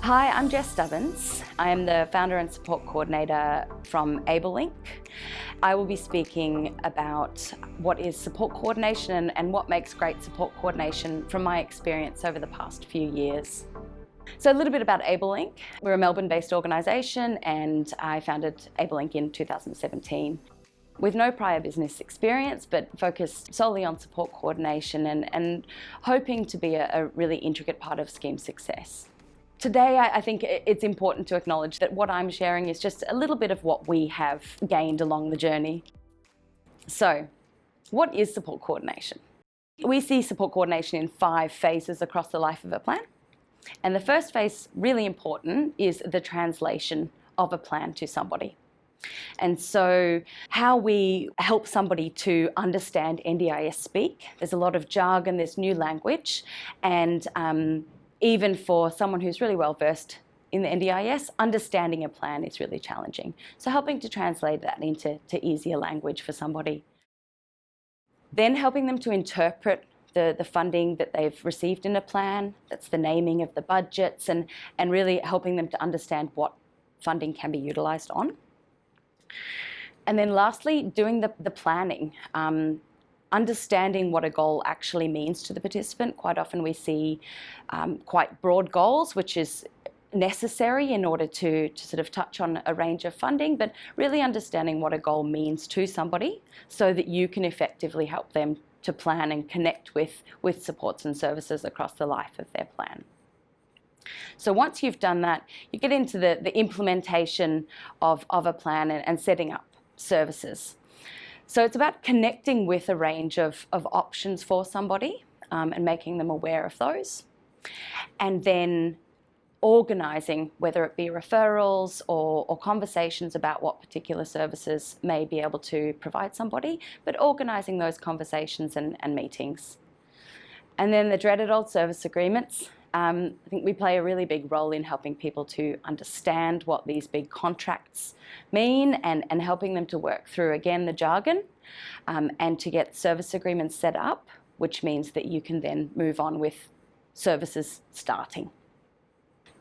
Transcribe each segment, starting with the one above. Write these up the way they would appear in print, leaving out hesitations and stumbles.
Hi, I'm Jess Stubbins. I am the founder and support coordinator from AbleLink. I will be speaking about what is support coordination and what makes great support coordination from my experience over the past few years. So a little bit about AbleLink. We're a Melbourne-based organisation and I founded AbleLink in 2017. With no prior business experience, but focused solely on support coordination and hoping to be a really intricate part of scheme success. Today, I think it's important to acknowledge that what I'm sharing is just a little bit of what we have gained along the journey. So, what is support coordination? We see support coordination in 5 phases across the life of a plan. And the first phase, really important, is the translation of a plan to somebody. And so how we help somebody to understand NDIS speak, there's a lot of jargon, there's new language, and even for someone who's really well versed in the NDIS, understanding a plan is really challenging. So helping to translate that into easier language for somebody. Then helping them to interpret the funding that they've received in a plan, that's the naming of the budgets, and really helping them to understand what funding can be utilised on. And then lastly, doing the planning. Understanding what a goal actually means to the participant. Quite often we see quite broad goals, which is necessary in order to sort of touch on a range of funding, but really understanding what a goal means to somebody so that you can effectively help them to plan and connect with supports and services across the life of their plan. So once you've done that, you get into the implementation of a plan and setting up services. So it's about connecting with a range of options for somebody and making them aware of those. And then organising, whether it be referrals or conversations about what particular services may be able to provide somebody, but organising those conversations and meetings. And then the dreaded old service agreements. I think we play a really big role in helping people to understand what these big contracts mean and helping them to work through, again, the jargon and to get service agreements set up, which means that you can then move on with services starting.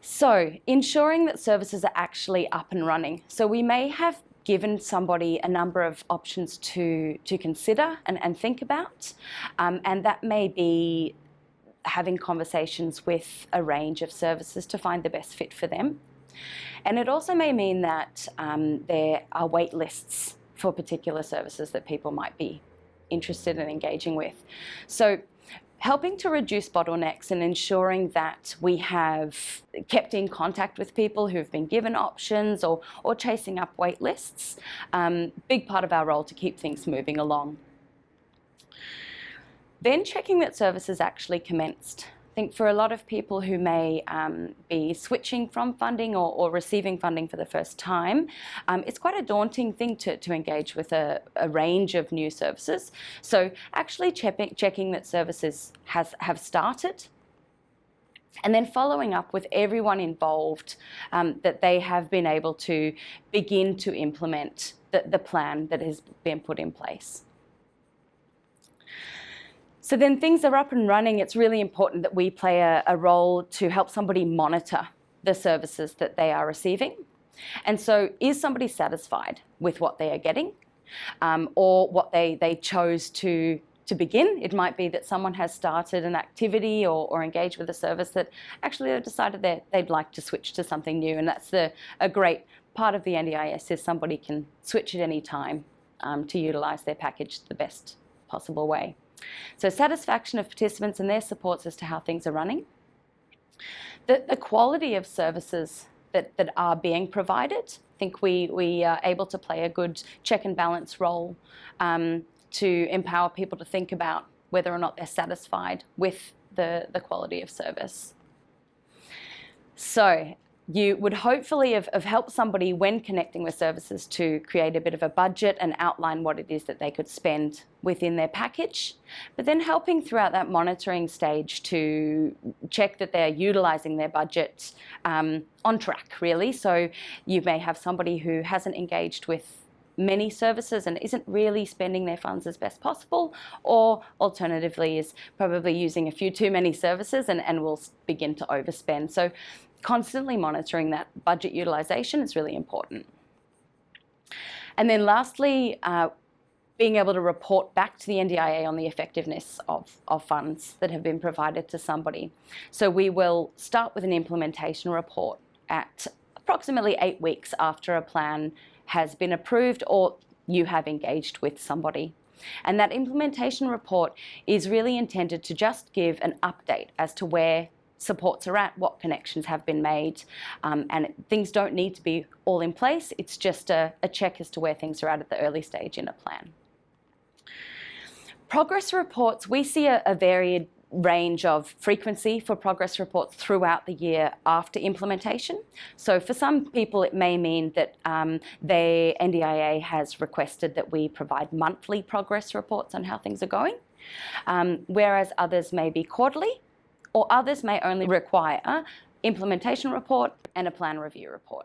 So ensuring that services are actually up and running. So we may have given somebody a number of options to consider and think about, and that may be having conversations with a range of services to find the best fit for them. And it also may mean that there are wait lists for particular services that people might be interested in engaging with. So helping to reduce bottlenecks and ensuring that we have kept in contact with people who've been given options or chasing up wait lists, big part of our role to keep things moving along. Then checking that services actually commenced. I think for a lot of people who may be switching from funding or receiving funding for the first time, it's quite a daunting thing to engage with a range of new services. So actually checking that services have started, and then following up with everyone involved that they have been able to begin to implement the plan that has been put in place. So then things are up and running. It's really important that we play a role to help somebody monitor the services that they are receiving. And so is somebody satisfied with what they are getting or what they chose to begin? It might be that someone has started an activity or engaged with a service that actually they've decided that they'd like to switch to something new. And that's a great part of the NDIS is somebody can switch at any time to utilise their package the best possible way. So satisfaction of participants and their supports as to how things are running. The quality of services that are being provided. I think we are able to play a good check and balance role to empower people to think about whether or not they're satisfied with the quality of service. So you would hopefully have helped somebody when connecting with services to create a bit of a budget and outline what it is that they could spend within their package, but then helping throughout that monitoring stage to check that they're utilising their budget on track, really. So you may have somebody who hasn't engaged with many services and isn't really spending their funds as best possible, or alternatively is probably using a few too many services and will begin to overspend. So constantly monitoring that budget utilisation is really important. And then lastly, being able to report back to the NDIA on the effectiveness of funds that have been provided to somebody. So we will start with an implementation report at approximately 8 weeks after a plan has been approved or you have engaged with somebody. And that implementation report is really intended to just give an update as to where supports are at, what connections have been made, and things don't need to be all in place. It's just a check as to where things are at the early stage in a plan. Progress reports, we see a varied range of frequency for progress reports throughout the year after implementation. So for some people it may mean that their NDIA has requested that we provide monthly progress reports on how things are going, whereas others may be quarterly, or others may only require implementation report and a plan review report.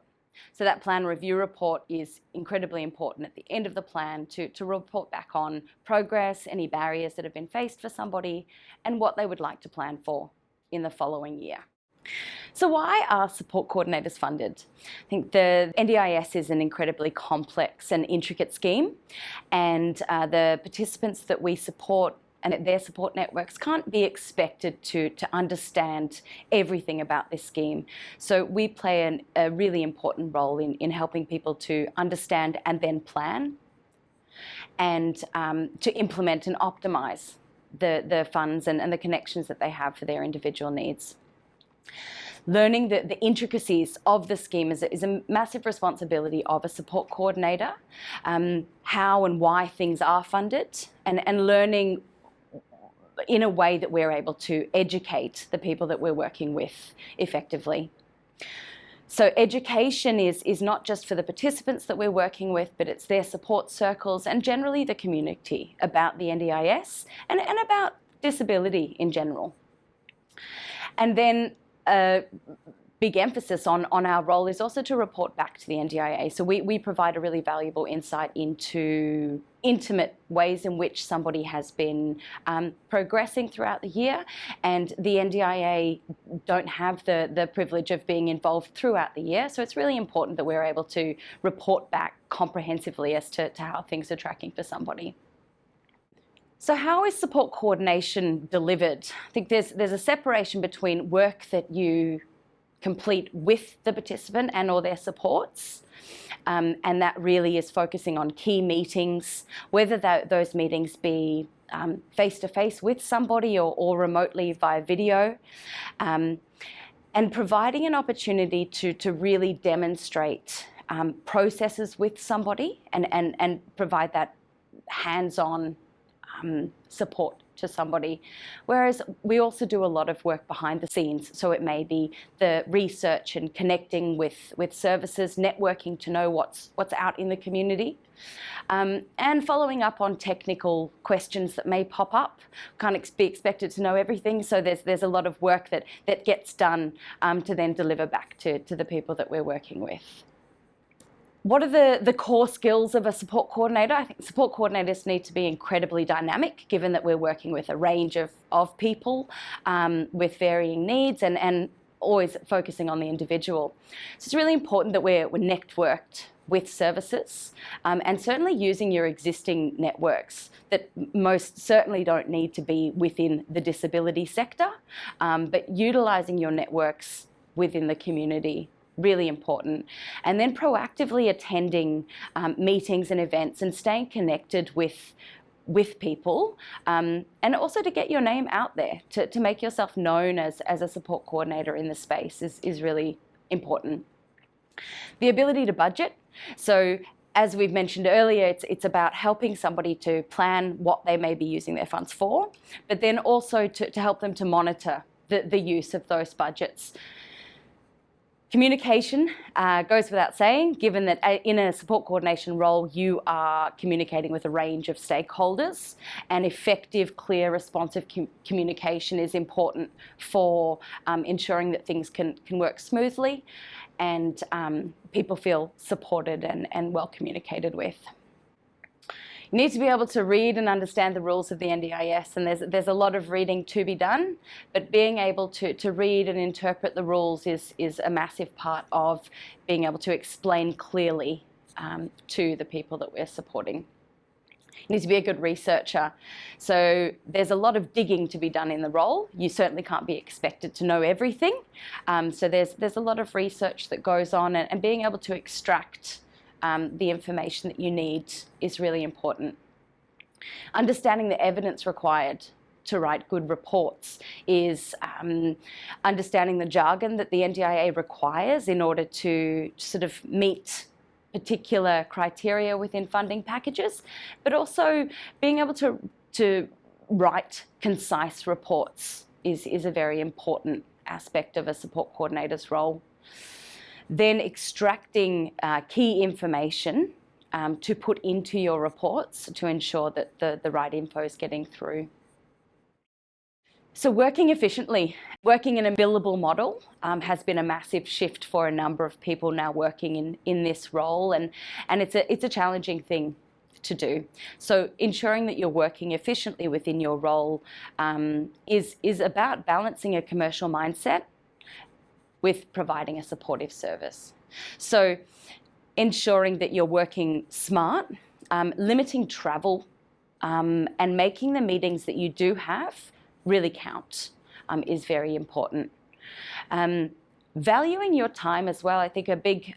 So that plan review report is incredibly important at the end of the plan to report back on progress, any barriers that have been faced for somebody, and what they would like to plan for in the following year. So why are support coordinators funded? I think the NDIS is an incredibly complex and intricate scheme, and the participants that we support and their support networks can't be expected to understand everything about this scheme. So we play a really important role in helping people to understand and then plan, and to implement and optimise the funds and the connections that they have for their individual needs. Learning the intricacies of the scheme is a massive responsibility of a support coordinator, how and why things are funded, and learning in a way that we're able to educate the people that we're working with effectively. So education is not just for the participants that we're working with, but it's their support circles and generally the community about the NDIS and about disability in general. And then big emphasis on our role is also to report back to the NDIA. So we provide a really valuable insight into intimate ways in which somebody has been progressing throughout the year, and the NDIA don't have the privilege of being involved throughout the year. So it's really important that we're able to report back comprehensively as to how things are tracking for somebody. So how is support coordination delivered? I think there's a separation between work that you complete with the participant and or their supports, and that really is focusing on key meetings, whether those meetings be face-to-face with somebody or remotely via video, and providing an opportunity to really demonstrate processes with somebody and provide that hands-on support to somebody. Whereas we also do a lot of work behind the scenes. So it may be the research and connecting with services, networking to know what's out in the community, and following up on technical questions that may pop up. Can't be expected to know everything, so there's a lot of work that gets done to then deliver back to the people that we're working with. What are the core skills of a support coordinator? I think support coordinators need to be incredibly dynamic, given that we're working with a range of people with varying needs and always focusing on the individual. So it's really important that we're networked with services, and certainly using your existing networks that most certainly don't need to be within the disability sector, but utilising your networks within the community. Really important. And then proactively attending meetings and events and staying connected with people, and also to get your name out there, to make yourself known as a support coordinator in the space is really important. The ability to budget. So as we've mentioned earlier, it's about helping somebody to plan what they may be using their funds for, but then also to help them to monitor the use of those budgets. Communication goes without saying, given that in a support coordination role, you are communicating with a range of stakeholders, and effective, clear, responsive communication is important for ensuring that things can work smoothly and people feel supported and well communicated with. You need to be able to read and understand the rules of the NDIS, and there's a lot of reading to be done, but being able to read and interpret the rules is a massive part of being able to explain clearly to the people that we're supporting. You need to be a good researcher. So there's a lot of digging to be done in the role. You certainly can't be expected to know everything. So there's a lot of research that goes on, and being able to extract the information that you need is really important. Understanding the evidence required to write good reports is understanding the jargon that the NDIA requires in order to sort of meet particular criteria within funding packages, but also being able to write concise reports is a very important aspect of a support coordinator's role. Then extracting key information to put into your reports to ensure that the right info is getting through. So working efficiently, working in a billable model has been a massive shift for a number of people now working in this role, and it's a challenging thing to do. So ensuring that you're working efficiently within your role is about balancing a commercial mindset with providing a supportive service. So ensuring that you're working smart, limiting travel, and making the meetings that you do have really count is very important. Valuing your time as well. I think a big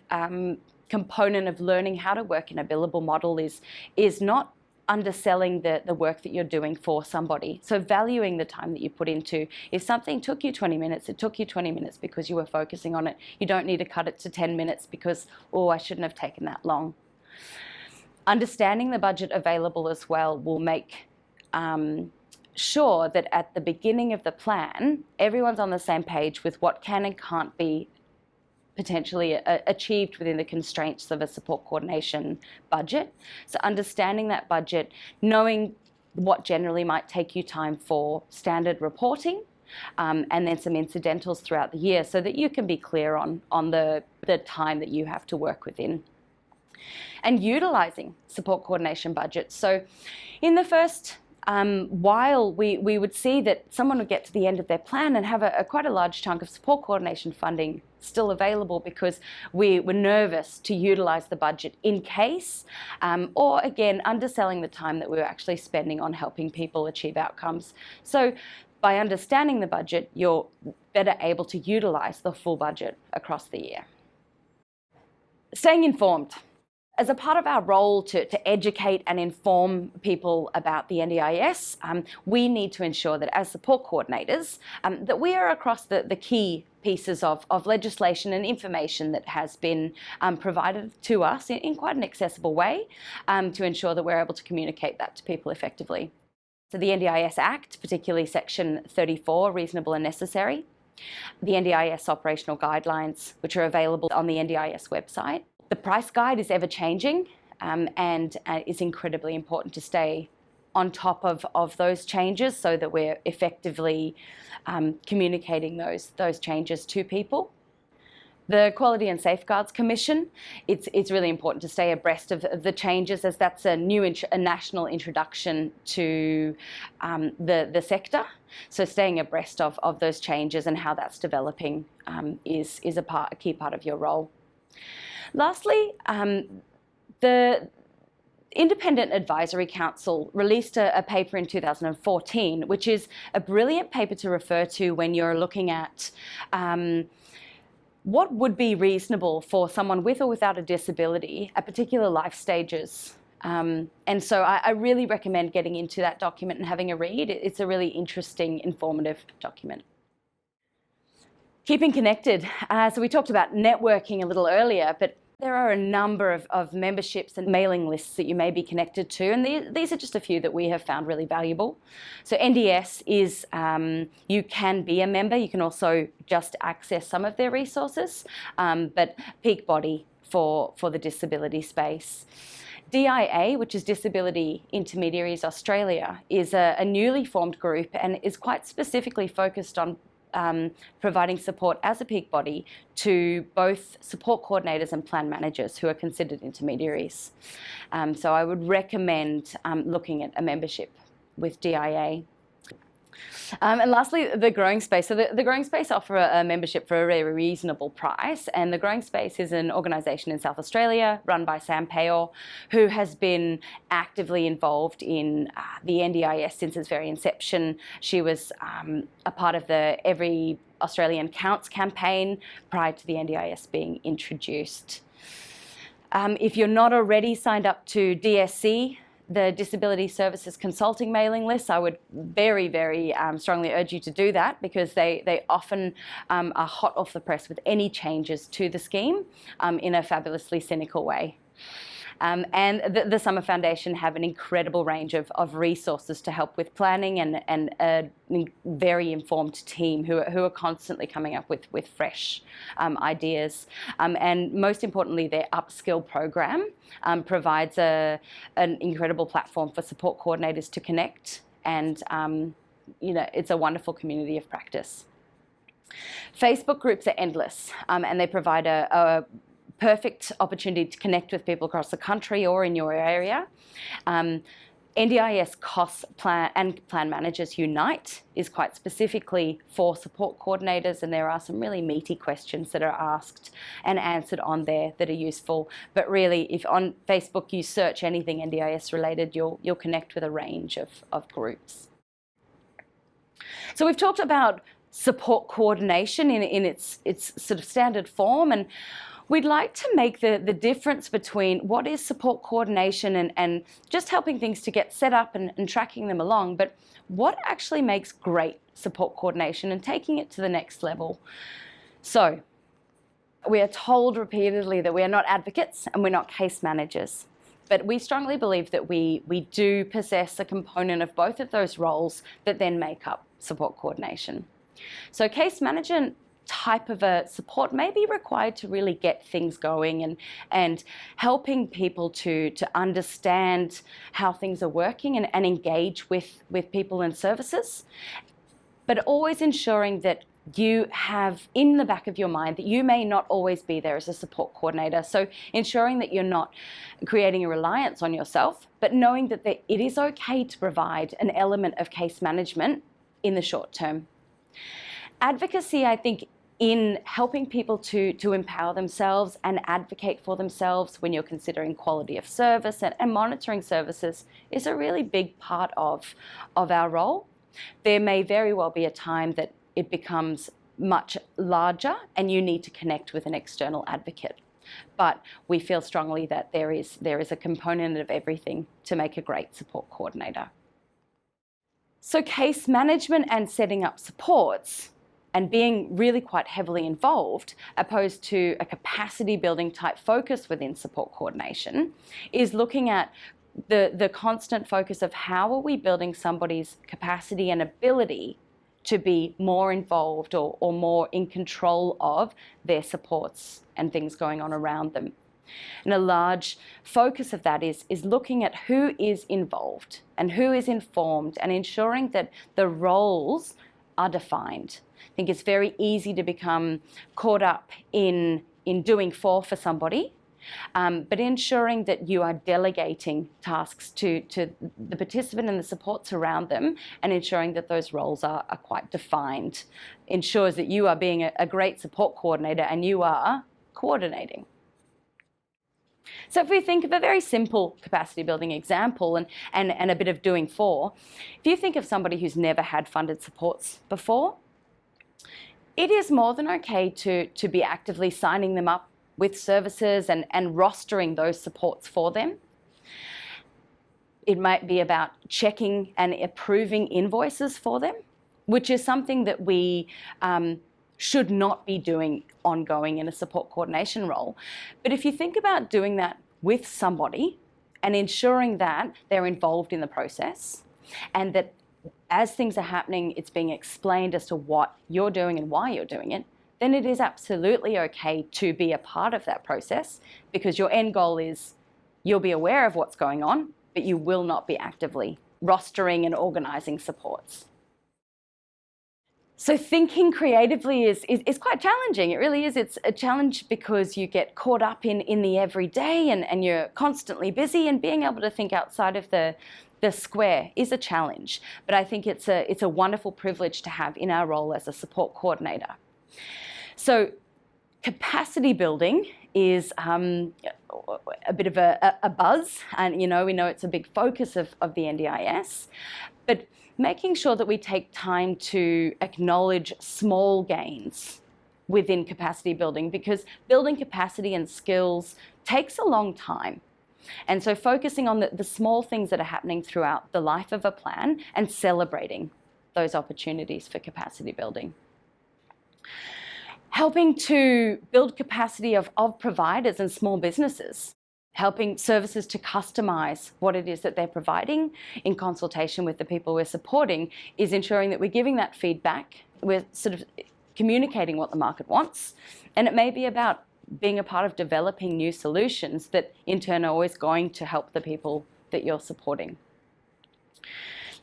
component of learning how to work in a billable model is not underselling the work that you're doing for somebody. So valuing the time that you put into, if something took you 20 minutes, it took you 20 minutes because you were focusing on it. You don't need to cut it to 10 minutes because, oh, I shouldn't have taken that long. Understanding the budget available as well will make sure that at the beginning of the plan, everyone's on the same page with what can and can't be potentially achieved within the constraints of a support coordination budget. So understanding that budget, knowing what generally might take you time for standard reporting, and then some incidentals throughout the year so that you can be clear on the time that you have to work within. And utilising support coordination budgets. So in the first while we would see that someone would get to the end of their plan and have quite a large chunk of support coordination funding still available because we were nervous to utilise the budget in case, or again, underselling the time that we were actually spending on helping people achieve outcomes. So by understanding the budget, you're better able to utilise the full budget across the year. Staying informed. As a part of our role to educate and inform people about the NDIS, we need to ensure that as support coordinators, that we are across the key pieces of legislation and information that has been provided to us in quite an accessible way to ensure that we're able to communicate that to people effectively. So the NDIS Act, particularly Section 34, Reasonable and Necessary, the NDIS Operational Guidelines, which are available on the NDIS website. The price guide is ever changing and it's incredibly important to stay on top of those changes so that we're effectively communicating those changes to people. The Quality and Safeguards Commission, it's really important to stay abreast of the changes as that's a national introduction to the sector. So staying abreast of those changes and how that's developing is a key part of your role. Lastly, the Independent Advisory Council released a paper in 2014, which is a brilliant paper to refer to when you're looking at what would be reasonable for someone with or without a disability at particular life stages. And so I really recommend getting into that document and having a read. It's a really interesting, informative document. Keeping connected. So we talked about networking a little earlier, but there are a number of memberships and mailing lists that you may be connected to, and these are just a few that we have found really valuable. So NDS is, you can be a member, you can also just access some of their resources, but peak body for the disability space. DIA, which is Disability Intermediaries Australia, is a newly formed group and is quite specifically focused on providing support as a peak body to both support coordinators and plan managers who are considered intermediaries. So I would recommend looking at a membership with DIA. And lastly, the Growing Space. So the Growing Space offer a membership for a very reasonable price, and the Growing Space is an organisation in South Australia run by Sam Payor, who has been actively involved in the NDIS since its very inception. She was a part of the Every Australian Counts campaign prior to the NDIS being introduced. If you're not already signed up to DSC, the Disability Services Consulting mailing list, I would very strongly urge you to do that, because they often are hot off the press with any changes to the scheme in a fabulously cynical way. And the Summer Foundation have an incredible range of resources to help with planning, and a very informed team who are constantly coming up with fresh ideas. And most importantly, their upskill program provides an incredible platform for support coordinators to connect, and it's a wonderful community of practice. Facebook groups are endless, and they provide a perfect opportunity to connect with people across the country or in your area. NDIS COS and Plan Managers Unite is quite specifically for support coordinators, and there are some really meaty questions that are asked and answered on there that are useful. But really, if on Facebook you search anything NDIS related, you'll connect with a range of groups. So we've talked about support coordination in its sort of standard form, and we'd like to make the difference between what is support coordination and just helping things to get set up and tracking them along, but what actually makes great support coordination and taking it to the next level. So we are told repeatedly that we are not advocates and we're not case managers, but we strongly believe that we do possess a component of both of those roles that then make up support coordination. So case management type of a support may be required to really get things going and helping people to understand how things are working and engage with people and services, but always ensuring that you have in the back of your mind that you may not always be there as a support coordinator. So ensuring that you're not creating a reliance on yourself, but knowing that it is okay to provide an element of case management in the short term. Advocacy, I think, in helping people to empower themselves and advocate for themselves when you're considering quality of service and monitoring services, is a really big part of our role. There may very well be a time that it becomes much larger and you need to connect with an external advocate. But we feel strongly that there is a component of everything to make a great support coordinator. So case management and setting up supports and being really quite heavily involved, opposed to a capacity building type focus within support coordination, is looking at the constant focus of how are we building somebody's capacity and ability to be more involved or more in control of their supports and things going on around them. And a large focus of that is looking at who is involved and who is informed, and ensuring that the roles are defined. I think it's very easy to become caught up in doing for somebody, but ensuring that you are delegating tasks to the participant and the supports around them, and ensuring that those roles are quite defined, ensures that you are being a great support coordinator and you are coordinating. So if we think of a very simple capacity building example and a bit of doing for, if you think of somebody who's never had funded supports before, it is more than okay to be actively signing them up with services and rostering those supports for them. It might be about checking and approving invoices for them, which is something that we should not be doing ongoing in a support coordination role. But if you think about doing that with somebody and ensuring that they're involved in the process, and that as things are happening, it's being explained as to what you're doing and why you're doing it, then it is absolutely okay to be a part of that process, because your end goal is you'll be aware of what's going on, but you will not be actively rostering and organising supports. So thinking creatively is quite challenging. It really is. It's a challenge because you get caught up in the everyday and you're constantly busy, and being able to think outside of the square is a challenge. But I think it's a wonderful privilege to have in our role as a support coordinator. So capacity building is a bit of a buzz, and we know it's a big focus of the NDIS, but making sure that we take time to acknowledge small gains within capacity building, because building capacity and skills takes a long time. And so focusing on the small things that are happening throughout the life of a plan and celebrating those opportunities for capacity building. Helping to build capacity of providers and small businesses. Helping services to customise what it is that they're providing in consultation with the people we're supporting is ensuring that we're giving that feedback, we're sort of communicating what the market wants, and it may be about being a part of developing new solutions that in turn are always going to help the people that you're supporting.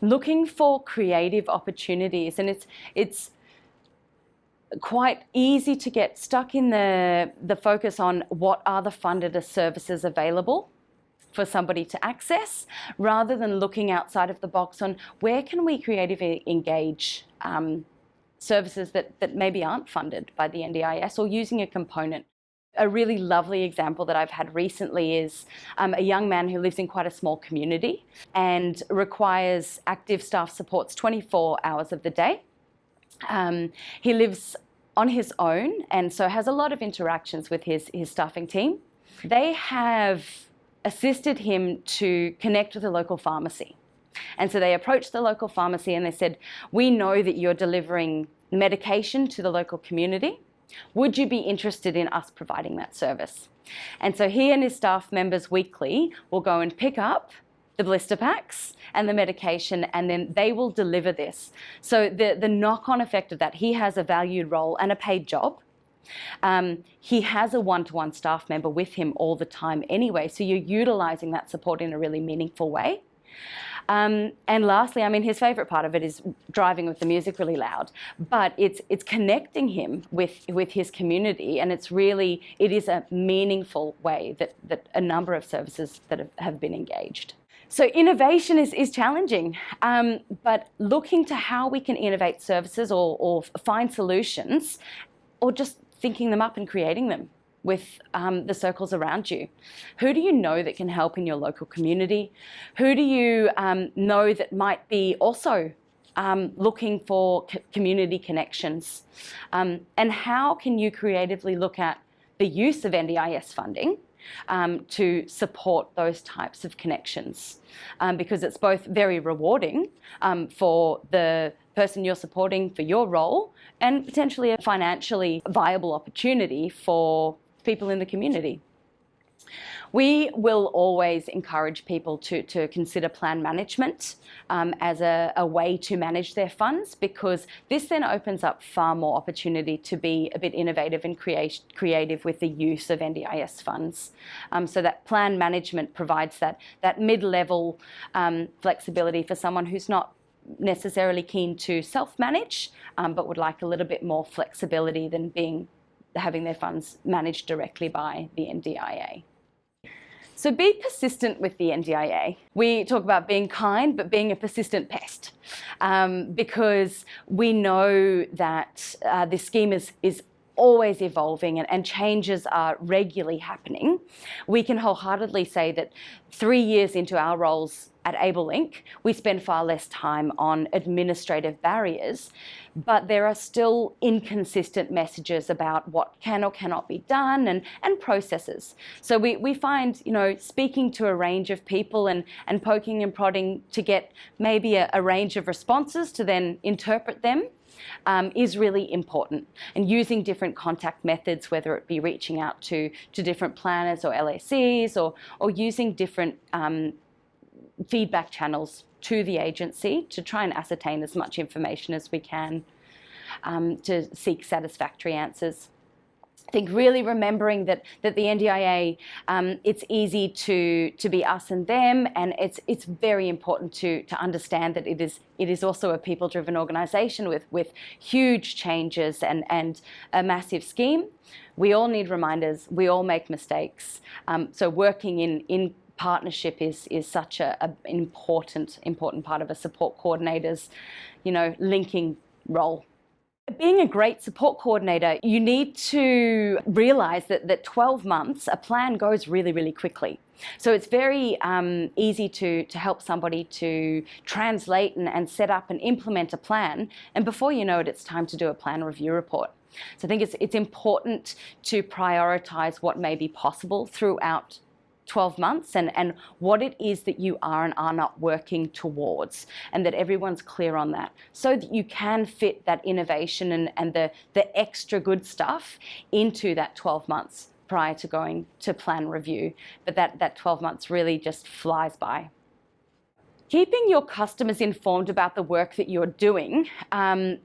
Looking for creative opportunities, and it's quite easy to get stuck in the focus on what are the funded services available for somebody to access, rather than looking outside of the box on where can we creatively engage services that maybe aren't funded by the NDIS, or using a component. A really lovely example that I've had recently is a young man who lives in quite a small community and requires active staff supports 24 hours of the day. He lives on his own, and so has a lot of interactions with his staffing team. They have assisted him to connect with a local pharmacy. And so they approached the local pharmacy and they said, "We know that you're delivering medication to the local community. Would you be interested in us providing that service?" And so he and his staff members weekly will go and pick up the blister packs and the medication, and then they will deliver this. So the knock-on effect of that, he has a valued role and a paid job. He has a one-to-one staff member with him all the time anyway, so you're utilising that support in a really meaningful way. And lastly, his favourite part of it is driving with the music really loud, but it's connecting him with his community, and it is a meaningful way that a number of services that have been engaged. So innovation is challenging, but looking to how we can innovate services or find solutions, or just thinking them up and creating them with the circles around you. Who do you know that can help in your local community? Who do you know that might be also looking for community connections? And how can you creatively look at the use of NDIS funding to support those types of connections, because it's both very rewarding for the person you're supporting for your role, and potentially a financially viable opportunity for people in the community. We will always encourage people to consider plan management as a way to manage their funds, because this then opens up far more opportunity to be a bit innovative and creative with the use of NDIS funds. So that plan management provides that mid-level flexibility for someone who's not necessarily keen to self-manage, but would like a little bit more flexibility than having their funds managed directly by the NDIA. So be persistent with the NDIA. We talk about being kind, but being a persistent pest, because we know that this scheme is always evolving and changes are regularly happening. We can wholeheartedly say that 3 years into our roles at AbleLink, we spend far less time on administrative barriers, but there are still inconsistent messages about what can or cannot be done and processes. So we find, speaking to a range of people and poking and prodding to get maybe a range of responses to then interpret them is really important. And using different contact methods, whether it be reaching out to different planners or LACs, or using different feedback channels to the agency to try and ascertain as much information as we can to seek satisfactory answers. I think really remembering that the NDIA, it's easy to be us and them, and it's very important to understand that it is also a people-driven organisation with huge changes and a massive scheme. We all need reminders. We all make mistakes. So working in partnership is such an important part of a support coordinator's, linking role. Being a great support coordinator, you need to realise that 12 months, a plan goes really, really quickly. So it's very easy to help somebody to translate and set up and implement a plan, and before you know it, it's time to do a plan review report. So I think it's important to prioritise what may be possible throughout 12 months and what it is that you are and are not working towards, and that everyone's clear on that, so that you can fit that innovation and the extra good stuff into that 12 months prior to going to plan review. But that 12 months really just flies by. Keeping your customers informed about the work that you're doing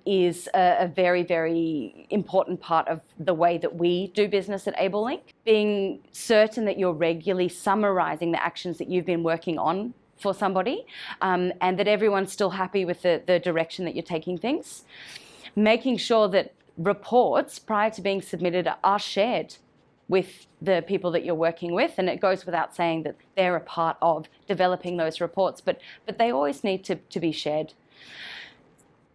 is a very, very important part of the way that we do business at AbleLink. Being certain that you're regularly summarising the actions that you've been working on for somebody, and that everyone's still happy with the direction that you're taking things. Making sure that reports prior to being submitted are shared with the people that you're working with, and it goes without saying that they're a part of developing those reports, but they always need to be shared.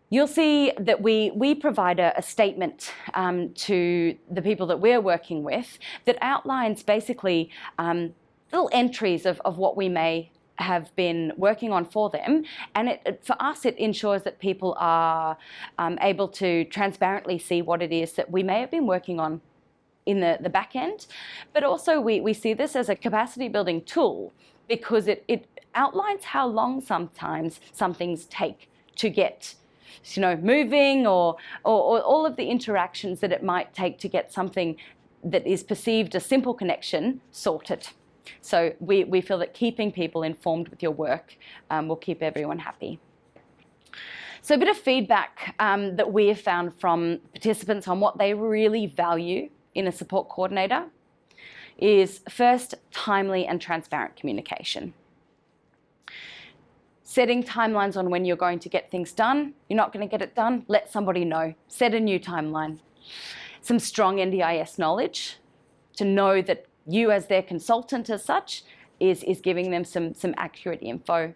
You'll see that we provide a statement to the people that we're working with that outlines basically little entries of what we may have been working on for them, and for us it ensures that people are able to transparently see what it is that we may have been working on in the back end. But also we see this as a capacity building tool, because it outlines how long sometimes some things take to get moving, or all of the interactions that it might take to get something that is perceived a simple connection sorted. So we feel that keeping people informed with your work will keep everyone happy. So a bit of feedback that we have found from participants on what they really value in a support coordinator is, first, timely and transparent communication. Setting timelines on when you're going to get things done. You're not going to get it done, let somebody know. Set a new timeline. Some strong NDIS knowledge, to know that you as their consultant as such is giving them some accurate info.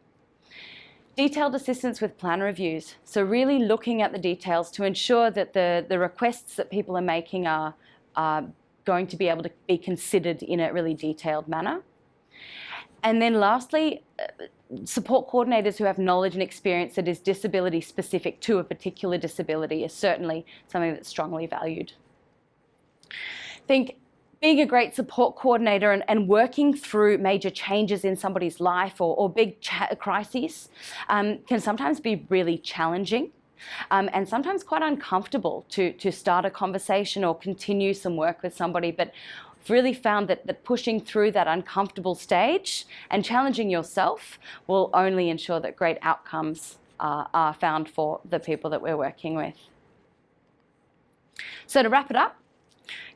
Detailed assistance with plan reviews. So really looking at the details to ensure that the requests that people are making are going to be able to be considered in a really detailed manner. And then lastly, support coordinators who have knowledge and experience that is disability specific to a particular disability is certainly something that's strongly valued. I think being a great support coordinator and working through major changes in somebody's life or big crises can sometimes be really challenging. And sometimes quite uncomfortable to start a conversation or continue some work with somebody, but I've really found that pushing through that uncomfortable stage and challenging yourself will only ensure that great outcomes are found for the people that we're working with. So to wrap it up,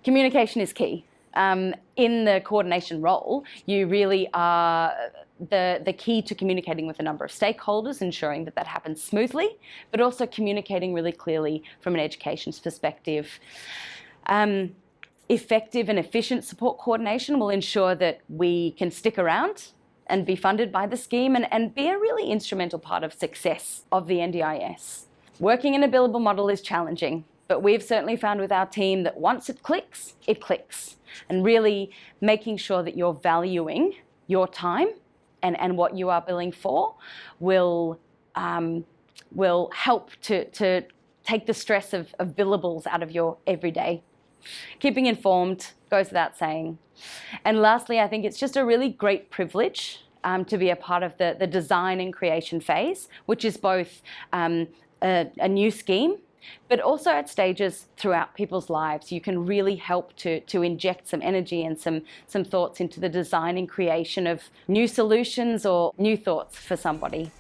communication is key. In the coordination role, you really are the key to communicating with a number of stakeholders, ensuring that happens smoothly, but also communicating really clearly from an education's perspective. Effective and efficient support coordination will ensure that we can stick around and be funded by the scheme and be a really instrumental part of success of the NDIS. Working in a billable model is challenging, but we've certainly found with our team that once it clicks, it clicks. And really making sure that you're valuing your time and what you are billing for will help to take the stress of billables out of your everyday. Keeping informed goes without saying. And lastly, I think it's just a really great privilege to be a part of the design and creation phase, which is both a new scheme, but also at stages throughout people's lives. You can really help to inject some energy and some thoughts into the design and creation of new solutions or new thoughts for somebody.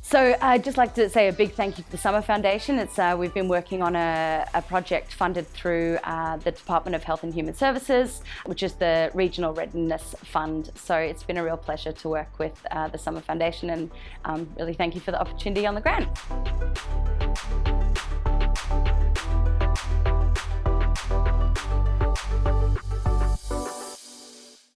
So I'd just like to say a big thank you to the Summer Foundation. We've been working on a project funded through the Department of Health and Human Services, which is the Regional Readiness Fund. So it's been a real pleasure to work with the Summer Foundation, and really thank you for the opportunity on the grant.